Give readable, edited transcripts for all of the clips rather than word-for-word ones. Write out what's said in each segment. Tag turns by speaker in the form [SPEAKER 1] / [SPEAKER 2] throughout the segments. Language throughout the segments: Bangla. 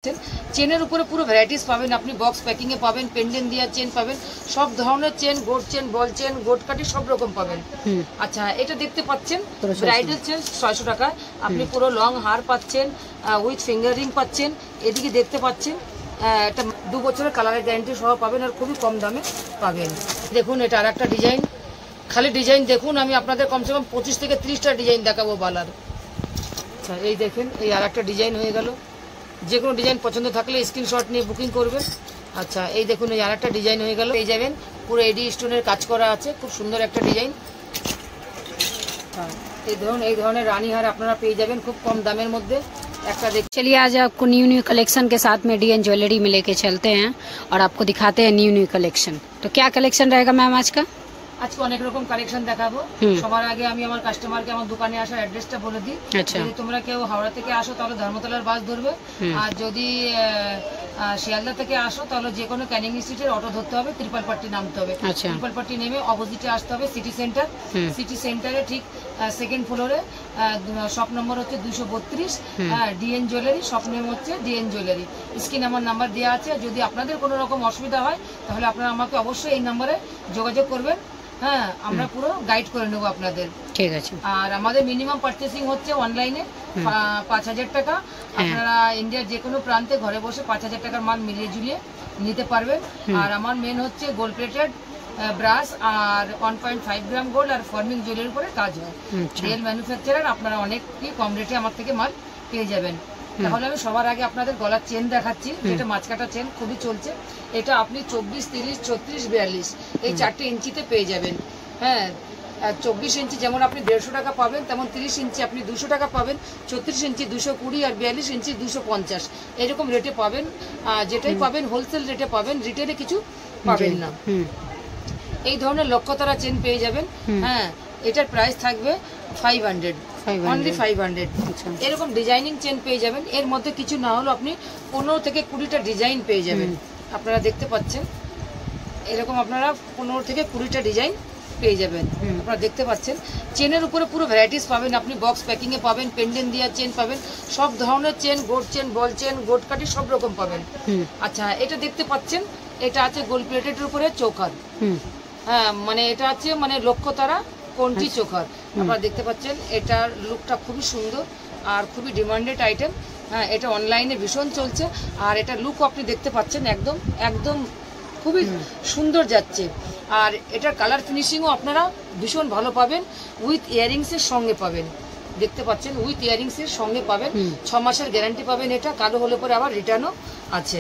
[SPEAKER 1] চেনের উপরে পুরো ভ্যারাইটিস পাবেন আপনি, বক্স প্যাকিংয়ে পাবেন, পেন্ডেন্ট দেওয়া চেন পাবেন, সব ধরনের চেন, গোট চেন, বল চেন, গোট কাটি সব রকম পাবেন। আচ্ছা, এটা দেখতে পাচ্ছেন ব্রাইডাল চেন 600 টাকা, আপনি পুরো লং হার পাচ্ছেন, উইথ ফিঙ্গার রিং পাচ্ছেন। এদিকে দেখতে পাচ্ছেন একটা 2 বছরের কালারের গ্যারান্টি সহ পাবেন আর খুবই কম দামে পাবেন। দেখুন এটা আর একটা ডিজাইন, খালি ডিজাইন দেখুন, আমি আপনাদের কমসে কম 25 থেকে 30টা ডিজাইন দেখাবো বালার। আচ্ছা এই দেখেন এই আর একটা ডিজাইন হয়ে গেল, যে কোনো ডিজাইন পছন্দ থাকলে স্ক্রিনশট নিয়ে বুকিং করবেন। আচ্ছা এই দেখুন এই আর একটা ডিজাইন হয়ে গেল, পেয়ে যাবেন পুরো এডি স্টোনের কাজ করা আছে, খুব সুন্দর একটা ডিজাইন। এই ধরনের রানীহার আপনারা পেয়ে যাবেন খুব কম দামের মধ্যে।
[SPEAKER 2] चलिए आज आपको न्यू कलेक्शन के साथ में DN ज्वेलरी में लेके चलते हैं और आपको दिखाते हैं न्यू कलेक्शन। तो क्या कलेक्शन रहेगा मैम आज का?
[SPEAKER 1] আজকে অনেক রকম কালেকশন দেখাবো। সবার আগে আমি আমার কাস্টমারকে আমার দোকানে আসার অ্যাড্রেসটা বলে দিই। যদি তোমরা কেউ হাওড়া থেকে আসো তাহলে ধর্মতলার বাস ধরবে, আর যদি শিয়ালদা থেকে আসো তাহলে যে কোনো ক্যানিং স্ট্রিটের অটো ধরতে হবে, ত্রিপালপাট্টি নামতে হবে। ত্রিপালপাট্টি নেমে অপোজিটে আসতে হবে সিটি সেন্টার। সিটি সেন্টারে ঠিক সেকেন্ড ফ্লোরে শপ নম্বর হচ্ছে 232, DN জুয়েলারি, শপ নেম হচ্ছে DN জুয়েলারি। স্ক্রিনে আমার নাম্বার দেওয়া আছে, যদি আপনাদের কোনো রকম অসুবিধা হয় তাহলে আপনারা আমাকে অবশ্যই এই নাম্বারে যোগাযোগ করবেন। হ্যাঁ, আমরা পুরো গাইড করে নেবো আপনাদের, ঠিক আছে। আর আমাদের মিনিমাম পারচেসিং হচ্ছে অনলাইনে 5000 টাকা। আপনারা ইন্ডিয়ার যে কোনো প্রান্তে ঘরে বসে 5000 টাকার মাল মিলিয়ে ঝুলিয়ে নিতে পারবেন। আর আমার মেন হচ্ছে গোল্ড প্লেটেড ব্রাশ আর 1.5 গ্রাম গোল্ড আর ফর্মিং জুয়েলারির উপরে কাজ হয়। রিয়েল ম্যানুফ্যাকচারার, আপনারা অনেকই কম রেটে আমার থেকে মাল পেয়ে যাবেন। তাহলে আমি সবার আগে আপনাদের গলার চেন দেখাচ্ছি, যেটা মাঝকাটা চেন খুবই চলছে। এটা আপনি 24, 30, 36, 42 এই 4টে ইঞ্চিতে পেয়ে যাবেন। হ্যাঁ, 24 ইঞ্চি যেমন আপনি 150 টাকা পাবেন, তেমন 30 ইঞ্চি আপনি 200 টাকা পাবেন, 34 ইঞ্চি 220 আর 42 ইঞ্চি 250 এরকম রেটে পাবেন। যেটাই পাবেন হোলসেল রেটে পাবেন, রিটেলে কিছু পাবেন না। এই ধরনের লক্ষতারা চেন পেয়ে যাবেন। হ্যাঁ, এটার প্রাইস থাকবে 500, অনলি 500। এরকম ডিজাইনিং চেন পেয়ে যাবেন, এর মধ্যে কিছু না হলেও আপনি 15 থেকে 20টা ডিজাইন পেয়ে যাবেন। আপনারা দেখতে পাচ্ছেন এরকম আপনারা 15 থেকে 20টা ডিজাইন পেয়ে যাবেন। আপনারা দেখতে পাচ্ছেন চেনের উপরে পুরো ভ্যারাইটিস পাবেন আপনি, বক্স প্যাকিংয়ে পাবেন, পেন্ডেন্ট দেওয়া চেন পাবেন, সব ধরনের চেন, গোট চেন, বল চেন, গোট কাটি সব রকম পাবেন। আচ্ছা এটা দেখতে পাচ্ছেন, এটা আছে গোল্ড প্লেটের উপরে চোকার। হ্যাঁ, মানে এটা আছে মানে লক্ষতারা কোনটি চোকার। আপনারা দেখতে পাচ্ছেন এটার লুকটা খুবই সুন্দর আর খুবই ডিমান্ডেড আইটেম। হ্যাঁ, এটা অনলাইনে ভীষণ চলছে আর এটা লুক আপনি দেখতে পাচ্ছেন একদম একদম খুবই সুন্দর যাচ্ছে। আর এটার কালার ফিনিশিংও আপনারা ভীষণ ভালো পাবেন, উইথ ইয়ারিংসের সঙ্গে পাবেন। দেখতে পাচ্ছেন উইথ ইয়ারিংসের সঙ্গে পাবেন, 6 মাসের গ্যারান্টি পাবেন। এটা কালো হলে পরে আবার রিটার্নও আছে।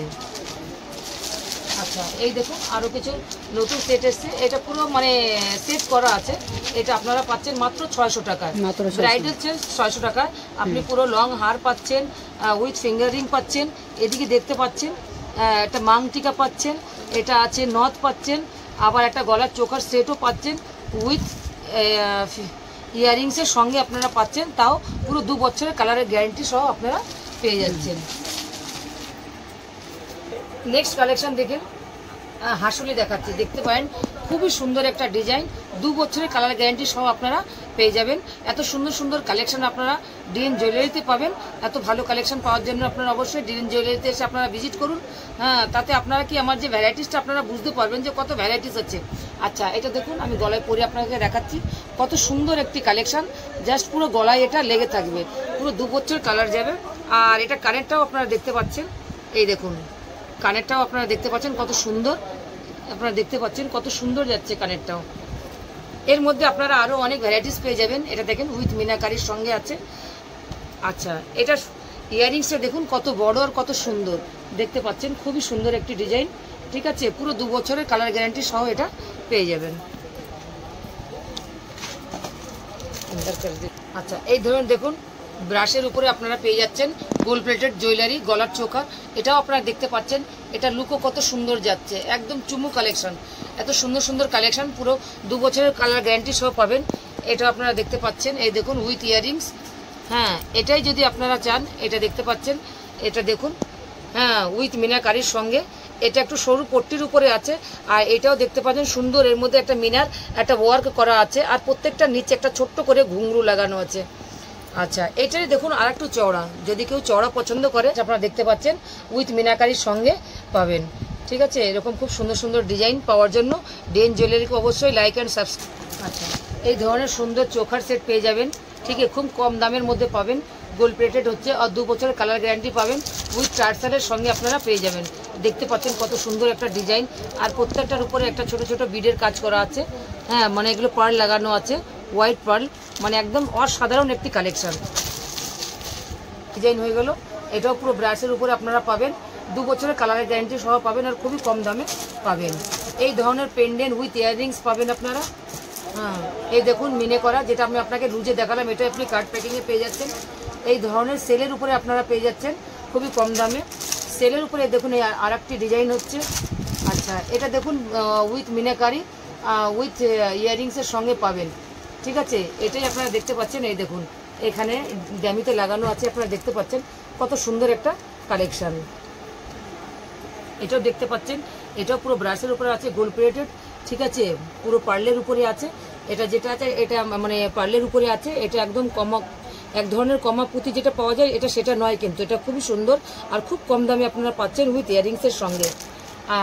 [SPEAKER 1] আচ্ছা এই দেখুন আরও কিছু নতুন সেট এসছে, এটা পুরো মানে সেট করা আছে। এটা আপনারা পাচ্ছেন মাত্র 600 টাকায়, ব্রাইডাল চেন 600 টাকায়। আপনি পুরো লং হার পাচ্ছেন, উইথ ফিঙ্গার রিং পাচ্ছেন। এদিকে দেখতে পাচ্ছেন একটা মাংটিকা পাচ্ছেন, এটা আছে নথ পাচ্ছেন, আবার একটা গলার চোখার সেটও পাচ্ছেন উইথ ইয়ারিংসের সঙ্গে আপনারা পাচ্ছেন, তাও পুরো 2 বছরের কালারের গ্যারান্টি সহ আপনারা পেয়ে যাচ্ছেন। নেক্সট কালেকশন দেখেন, হাসুলি দেখাচ্ছি, দেখতে পারেন খুবই সুন্দর একটা ডিজাইন, 2 বছরের কালার গ্যারান্টি সহ আপনারা পেয়ে যাবেন। এত সুন্দর সুন্দর কালেকশন আপনারা DN জুয়েলারিতে পাবেন। এত ভালো কালেকশন পাওয়ার জন্য আপনারা অবশ্যই DN জুয়েলারিতে এসে আপনারা ভিজিট করুন। হ্যাঁ, তাতে আপনারা কি আমার যে ভ্যারাইটিসটা আপনারা বুঝতে পারবেন যে কত ভ্যারাইটিস আছে। আচ্ছা এটা দেখুন আমি গলায় পরে আপনাকে দেখাচ্ছি, কত সুন্দর একটি কালেকশন, জাস্ট পুরো গলায় এটা লেগে থাকবে, পুরো 2 বছর কালার যাবে। আর এটা কানেরটাও আপনারা দেখতে পাচ্ছেন, এই দেখুন কানেরটাও আপনারা দেখতে পাচ্ছেন কত সুন্দর, আপনারা দেখতে পাচ্ছেন কত সুন্দর যাচ্ছে কানেরটাও। এর মধ্যে আপনারা আরও অনেক ভ্যারাইটিস পেয়ে যাবেন। এটা দেখেন উইথ মিনাকারির সঙ্গে আছে। আচ্ছা এটা ইয়ারিংসটা দেখুন কত বড় আর কত সুন্দর দেখতে পাচ্ছেন, খুবই সুন্দর একটি ডিজাইন। ঠিক আছে, পুরো 2 বছরের কালার গ্যারান্টি সহ এটা পেয়ে যাবেন। আচ্ছা এই ধরুন দেখুন ব্রাশের উপরে আপনারা পেয়ে যাচ্ছেন গোল্ড প্লেটেড জুয়েলারি, গলার চোকার, এটাও আপনারা দেখতে পাচ্ছেন। এটা লুকও কত সুন্দর যাচ্ছে, একদম চুমু কালেকশন। এত সুন্দর সুন্দর কালেকশন পুরো 2 বছরের কালার গ্যারান্টি সহ পাবেন। এটা আপনারা দেখতে পাচ্ছেন, এই দেখুন উইথ ইয়ারিংস। হ্যাঁ, এটাই যদি আপনারা চান এটা দেখতে পাচ্ছেন, এটা দেখুন হ্যাঁ উইথ মিনাকারির সঙ্গে। এটা একটু সরু পট্টির উপরে আছে আর এটাও দেখতে পাচ্ছেন সুন্দর, এর মধ্যে একটা মিনার একটা ওয়ার্ক করা আছে আর প্রত্যেকটা নিচে একটা ছোট্ট করে ঘুঙরু লাগানো আছে। আচ্ছা এটাই দেখুন আর একটু চওড়া, যদি কেউ চওড়া পছন্দ করে আপনারা দেখতে পাচ্ছেন উইথ মিনাকারির সঙ্গে পাবেন। ঠিক আছে, এরকম খুব সুন্দর সুন্দর ডিজাইন পাওয়ার জন্য ডিএন জুয়েলারিকে অবশ্যই লাইক অ্যান্ড সাবস্ক্রাইব। আচ্ছা এই ধরনের সুন্দর চোখার সেট পেয়ে যাবেন, ঠিক আছে, খুব কম দামের মধ্যে পাবেন, গোল্ড প্লেটেড হচ্ছে, আর 2 বছরের কালার গ্যারান্টি পাবেন, উইথ টার্সালের সঙ্গে আপনারা পেয়ে যাবেন। দেখতে পাচ্ছেন কত সুন্দর একটা ডিজাইন, আর প্রত্যেকটার উপরে একটা ছোট ছোট বিডের কাজ করা আছে। হ্যাঁ মানে এগুলো পার্ল লাগানো আছে, হোয়াইট পার্ল, মানে একদম অসাধারণ একটি কালেকশন ডিজাইন হয়ে গেল। এটাও পুরো ব্রাশের উপরে আপনারা পাবেন, 2 বছরের কালারের গ্যারান্টি সহ পাবেন, আর খুবই কম দামে পাবেন। এই ধরনের পেন্ডেন্ট উইথ ইয়াররিংস পাবেন আপনারা। হ্যাঁ এই দেখুন মিনে করা, যেটা আমি আপনাকে লুজে দেখালাম, এটা আপনি কার্ড প্যাকিংয়ে পেয়ে যাচ্ছেন। এই ধরনের সেলের উপরে আপনারা পেয়ে যাচ্ছেন খুবই কম দামে। সেলের উপরে দেখুন এই আর একটি ডিজাইন হচ্ছে। আচ্ছা এটা দেখুন উইথ মিনাকারি উইথ ইয়াররিংসের সঙ্গে পাবেন। ঠিক আছে, এটাই আপনারা দেখতে পাচ্ছেন, এই দেখুন এখানে ড্যামিতে লাগানো আছে, আপনারা দেখতে পাচ্ছেন কত সুন্দর একটা কালেকশান। এটাও দেখতে পাচ্ছেন, এটাও পুরো ব্রাশের উপরে আছে, গোল্ড প্লেটেড। ঠিক আছে, পুরো পার্লের উপরে আছে। এটা যেটা আছে এটা মানে পার্লের উপরে আছে, এটা একদম এক ধরনের কমা পুঁতি যেটা পাওয়া যায় এটা সেটা নয়, কিন্তু এটা খুবই সুন্দর আর খুব কম দামে আপনারা পাচ্ছেন উইথ ইয়াররিংসের সঙ্গে।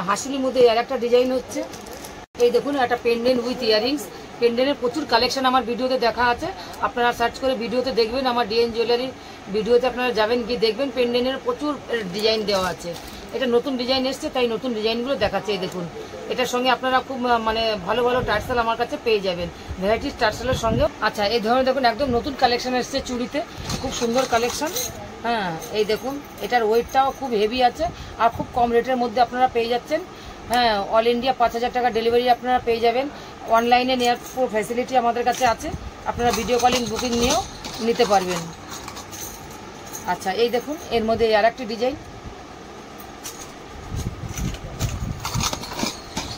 [SPEAKER 1] হাসিলির মধ্যে আর একটা ডিজাইন হচ্ছে, এই দেখুন একটা পেন্ডেন্ট উইথ ইয়াররিংস। পেন্ডেন্টের প্রচুর কালেকশন আমার ভিডিওতে দেখা আছে, আপনারা সার্চ করে ভিডিওতে দেখবেন, আমার ডিএন জুয়েলারি ভিডিওতে আপনারা যাবেন, গিয়ে দেখবেন পেন্ডেন্টের প্রচুর ডিজাইন দেওয়া আছে। এটা নতুন ডিজাইন এসছে, তাই নতুন ডিজাইনগুলো দেখাচ্ছে। এই দেখুন এটার সঙ্গে আপনারা খুব মানে ভালো ভালো টার্সেল আমার কাছে পেয়ে যাবেন, ভ্যারাইটিস টার্সেলের সঙ্গে। আচ্ছা এই ধরনের দেখুন একদম নতুন কালেকশন এসছে চুড়িতে, খুব সুন্দর কালেকশন। হ্যাঁ এই দেখুন এটার ওয়েটটাও খুব হেভি আছে, আর খুব কম রেটের মধ্যে আপনারা পেয়ে যাচ্ছেন। হ্যাঁ অল ইন্ডিয়া 5000 টাকা ডেলিভারি আপনারা পেয়ে যাবেন। অনলাইনে নেওয়ার পুরো ফ্যাসিলিটি আমাদের কাছে আছে, আপনারা ভিডিও কলিং বুকিং নিয়েও নিতে পারবেন। আচ্ছা এই দেখুন এর মধ্যে আর একটি ডিজাইন,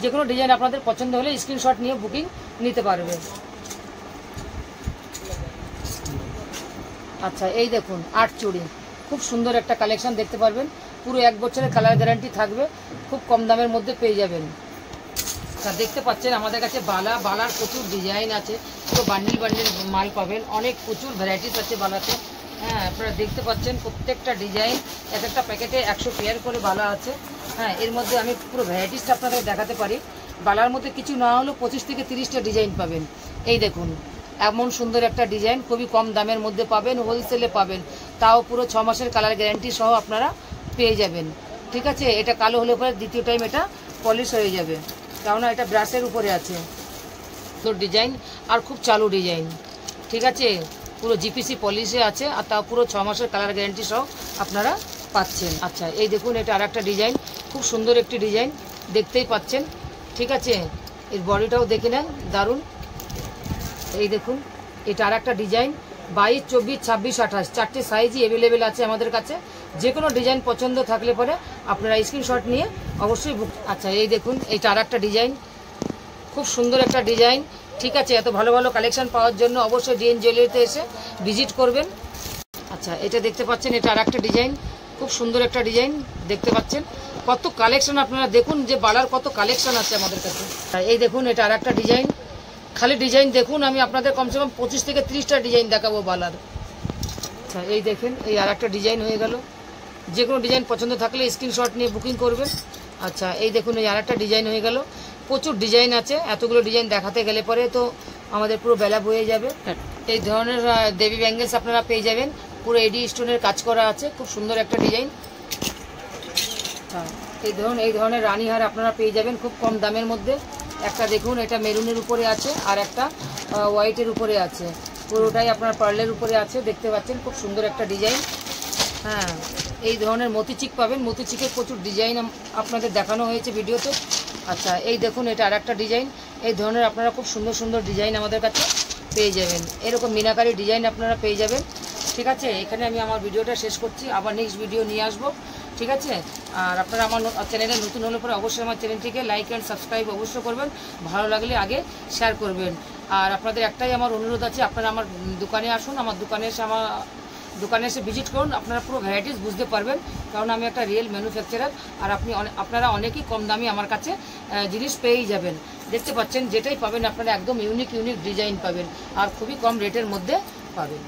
[SPEAKER 1] যে কোনো ডিজাইন আপনাদের পছন্দ হলে স্ক্রিনশট নিয়ে বুকিং নিতে পারবে। আচ্ছা এই দেখুন আট চুড়ি, খুব সুন্দর একটা কালেকশন দেখতে পারবেন, পুরো 1 বছরের কালার গ্যারান্টি থাকবে, খুব কম দামের মধ্যে পেয়ে যাবেন। তা দেখতে পাচ্ছেন আমাদের কাছে বালার প্রচুর ডিজাইন আছে, পুরো বান্ডিল বান্ডিল মাল পাবেন, অনেক প্রচুর ভ্যারাইটিস আছে বালাতে। হ্যাঁ আপনারা দেখতে পাচ্ছেন প্রত্যেকটা ডিজাইন, এক একটা প্যাকেটে 100 পেয়ার করে বালা আছে। হ্যাঁ এর মধ্যে আমি পুরো ভ্যারাইটিসটা আপনাদের দেখাতে পারি। বালার মধ্যে কিছু না হলেও 25 থেকে 30টা ডিজাইন পাবেন। এই দেখুন এমন সুন্দর একটা ডিজাইন, খুবই কম দামের মধ্যে পাবেন, হোলসেলে পাবেন, তাও পুরো 6 মাসের কালার গ্যারান্টি সহ আপনারা পেয়ে যাবেন। ঠিক আছে, এটা কালো হলে পরে দ্বিতীয় টাইম এটা পলিশ হয়ে যাবে, কারণ এটা ব্রাশের উপরে আছে। তো ডিজাইন আর খুব চালু ডিজাইন, ঠিক আছে, পুরো জিপিসি পলিশে আছে, আর তাও পুরো 6 মাসের কালার গ্যারান্টি সহ আপনারা পাচ্ছেন। আচ্ছা এই দেখুন এটা আর একটা ডিজাইন, খুব সুন্দর একটি ডিজাইন দেখতেই পাচ্ছেন। ঠিক আছে, এর বডিটাও দেখে নেন, দারুণ। এই দেখুন এটা আর একটা ডিজাইন, 22, 24, 26, 28 চারটে সাইজই অ্যাভেলেবেল আছে আমাদের কাছে। যে কোনো ডিজাইন পছন্দ থাকলে পরে আপনারা স্ক্রিনশট নিয়ে অবশ্যই বুক। আচ্ছা এই দেখুন এটা আর একটা ডিজাইন, খুব সুন্দর একটা ডিজাইন। ঠিক আছে, এত ভালো ভালো কালেকশন পাওয়ার জন্য অবশ্যই ডিএন জুয়েলারিতে এসে ভিজিট করবেন। আচ্ছা এটা দেখতে পাচ্ছেন, এটা আর একটা ডিজাইন, খুব সুন্দর একটা ডিজাইন দেখতে পাচ্ছেন। কত কালেকশন আপনারা দেখুন, যে বালার কত কালেকশন আছে আমাদের কাছে। এই দেখুন এটা আর একটা ডিজাইন, খালি ডিজাইন দেখুন, আমি আপনাদের কমসে কম 25 থেকে 30টা ডিজাইন দেখাবো বালার। আচ্ছা এই দেখেন এই আর একটা ডিজাইন হয়ে গেল, যে কোনো ডিজাইন পছন্দ থাকলে স্ক্রিনশট নিয়ে বুকিং করবেন। আচ্ছা এই দেখুন এই আর একটা ডিজাইন হয়ে গেল, প্রচুর ডিজাইন আছে, এতগুলো ডিজাইন দেখাতে গেলে পরে তো আমাদের পুরো বেলা বয়ে যাবে। এই ধরনের দেবী ব্যাঙ্গেলস আপনারা পেয়ে যাবেন, পুরো এডি স্টোনের কাজ করা আছে, খুব সুন্দর একটা ডিজাইন। এই ধরনের রানীহার আপনারা পেয়ে যাবেন খুব কম দামের মধ্যে। একটা দেখুন এটা মেরুনের উপরে আছে, আর একটা হোয়াইটের উপরে আছে, পুরোটাই আপনার পার্লের উপরে আছে, দেখতে পাচ্ছেন খুব সুন্দর একটা ডিজাইন। হ্যাঁ এই ধরনের মতিচিক পাবেন, মতিচিকের প্রচুর ডিজাইন আপনাদের দেখানো হয়েছে ভিডিওতে। আচ্ছা এই দেখুন এটা আর একটা ডিজাইন, এই ধরনের আপনারা খুব সুন্দর সুন্দর ডিজাইন আমাদের কাছে পেয়ে যাবেন, এরকম মিনাকারি ডিজাইন আপনারা পেয়ে যাবেন। ঠিক আছে, এখানে আমি আমার ভিডিওটা শেষ করছি, আবার নেক্সট ভিডিও নিয়ে আসবো। ঠিক আছে, আর আপনারা আমার চ্যানেলে নতুন হলে পরে অবশ্যই আমার চ্যানেলটিকে লাইক অ্যান্ড সাবস্ক্রাইব অবশ্যই করবেন, ভালো লাগলে আগে শেয়ার করবেন। আর আপনাদের একটাই আমার অনুরোধ আছে, আপনারা আমার দোকানে আসুন, আমার দোকানে এসে ভিজিট করুন, আপনারা পুরো ভ্যারাইটিস বুঝতে পারবেন, কারণ আমি একটা রিয়েল ম্যানুফ্যাকচারার, আর আপনারা অনেকই কম দামি আমার কাছে জিনিস পেয়েই যাবেন। দেখতে পাচ্ছেন যেটাই পাবেন আপনারা একদম ইউনিক ডিজাইন পাবেন, আর খুবই কম রেটের মধ্যে পাবেন।